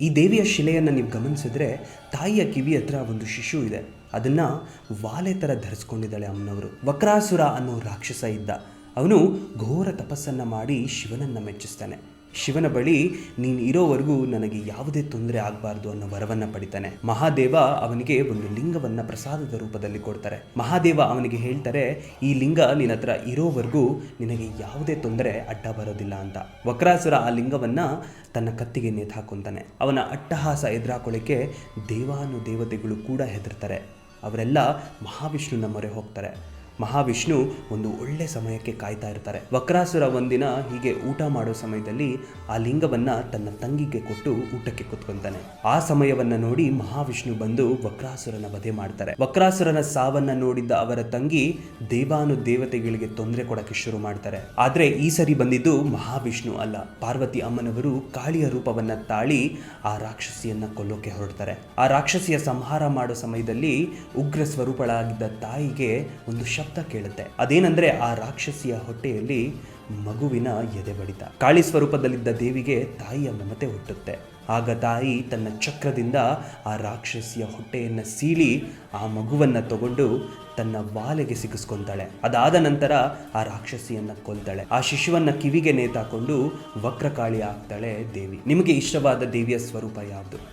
ಈ ದೇವಿಯ ಶಿಲೆಯನ್ನು ನೀವು ಗಮನಿಸಿದ್ರೆ ತಾಯಿಯ ಕಿವಿ ಹತ್ರ ಒಂದು ಶಿಶು ಇದೆ. ಅದನ್ನು ವಾಲೆ ಥರ ಧರಿಸ್ಕೊಂಡಿದ್ದಾಳೆ ಅಮ್ಮನವರು. ವಕ್ರಾಸುರ ಅನ್ನೋ ರಾಕ್ಷಸ ಇದ್ದ. ಅವನು ಘೋರ ತಪಸ್ಸನ್ನು ಮಾಡಿ ಶಿವನನ್ನು ಮೆಚ್ಚಿಸ್ತಾನೆ. ಶಿವನ ಬಳಿ ನೀನು ಇರೋವರೆಗೂ ನನಗೆ ಯಾವುದೇ ತೊಂದರೆ ಆಗಬಾರ್ದು ಅನ್ನೋ ವರವನ್ನು ಪಡಿತಾನೆ. ಮಹಾದೇವ ಅವನಿಗೆ ಒಂದು ಲಿಂಗವನ್ನು ಪ್ರಸಾದದ ರೂಪದಲ್ಲಿ ಕೊಡ್ತಾರೆ. ಮಹಾದೇವ ಅವನಿಗೆ ಹೇಳ್ತಾರೆ, ಈ ಲಿಂಗ ನಿನ್ನ ಹತ್ರ ಇರೋವರೆಗೂ ನಿನಗೆ ಯಾವುದೇ ತೊಂದರೆ ಅಡ್ಡ ಬರೋದಿಲ್ಲ ಅಂತ. ವಕ್ರಾಸುರ ಆ ಲಿಂಗವನ್ನು ತನ್ನ ಕತ್ತಿಗೆ ನೇತು ಹಾಕೊಂತಾನೆ. ಅವನ ಅಟ್ಟಹಾಸ ಎದುರಾಕೊಳ್ಳಿಕ್ಕೆ ದೇವಾನುದೇವತೆಗಳು ಕೂಡ ಹೆದರ್ತಾರೆ. ಅವರೆಲ್ಲ ಮಹಾವಿಷ್ಣುನ ಮೊರೆ ಹೋಗ್ತಾರೆ. ಮಹಾವಿಷ್ಣು ಒಂದು ಒಳ್ಳೆ ಸಮಯಕ್ಕೆ ಕಾಯ್ತಾ ಇರ್ತಾರೆ. ವಕ್ರಾಸುರ ಒಂದಿನ ಹೀಗೆ ಊಟ ಮಾಡೋ ಸಮಯದಲ್ಲಿ ಆ ಲಿಂಗವನ್ನು ತನ್ನ ತಂಗಿಗೆ ಕೊಟ್ಟು ಊಟಕ್ಕೆ ಕೂತ್ಕೊಂತಾನೆ. ಆ ಸಮಯವನ್ನು ನೋಡಿ ಮಹಾವಿಷ್ಣು ಬಂದು ವಕ್ರಾಸುರನ ವಧೆ ಮಾಡ್ತಾರೆ. ವಕ್ರಾಸುರನ ಸಾವನ್ನ ನೋಡಿದ್ದ ಅವರ ತಂಗಿ ದೇವಾನುದೇವತೆಗಳಿಗೆ ತೊಂದರೆ ಕೊಡಕ್ಕೆ ಶುರು ಮಾಡ್ತಾರೆ. ಆದ್ರೆ ಈ ಸರಿ ಬಂದಿದ್ದು ಮಹಾವಿಷ್ಣು ಅಲ್ಲ, ಪಾರ್ವತಿ ಅಮ್ಮನವರು ಕಾಳಿಯ ರೂಪವನ್ನ ತಾಳಿ ಆ ರಾಕ್ಷಸಿಯನ್ನ ಕೊಲ್ಲೋಕೆ ಹೊರಡ್ತಾರೆ. ಆ ರಾಕ್ಷಸಿಯ ಸಂಹಾರ ಮಾಡೋ ಸಮಯದಲ್ಲಿ ಉಗ್ರ ಸ್ವರೂಪಳಾಗಿದ್ದ ತಾಯಿಗೆ ಒಂದು ಶಬ್ದ ಕೇಳುತ್ತೆ. ಅದೇನಂದ್ರೆ ಆ ರಾಕ್ಷಸಿಯ ಹೊಟ್ಟೆಯಲ್ಲಿ ಮಗುವಿನ ಎದೆ ಬಡಿತ. ಕಾಳಿ ಸ್ವರೂಪದಲ್ಲಿದ್ದ ದೇವಿಗೆ ತಾಯಿಯ ಮಮತೆ ಹುಟ್ಟುತ್ತೆ. ಆಗ ತಾಯಿ ತನ್ನ ಚಕ್ರದಿಂದ ಆ ರಾಕ್ಷಸಿಯ ಹೊಟ್ಟೆಯನ್ನು ಸೀಳಿ ಆ ಮಗುವನ್ನು ತಗೊಂಡು ತನ್ನ ವಾಲೆಗೆ ಸಿಗಿಸ್ಕೊತಾಳೆ. ಅದಾದ ನಂತರ ಆ ರಾಕ್ಷಸಿಯನ್ನ ಕೊಲ್ತಾಳೆ. ಆ ಶಿಶುವನ್ನ ಕಿವಿಗೆ ನೇತಾಕೊಂಡು ವಕ್ರಕಾಳಿ ಆಗ್ತಾಳೆ ದೇವಿ. ನಿಮಗೆ ಇಷ್ಟವಾದ ದೇವಿಯ ಸ್ವರೂಪ ಯಾವುದು?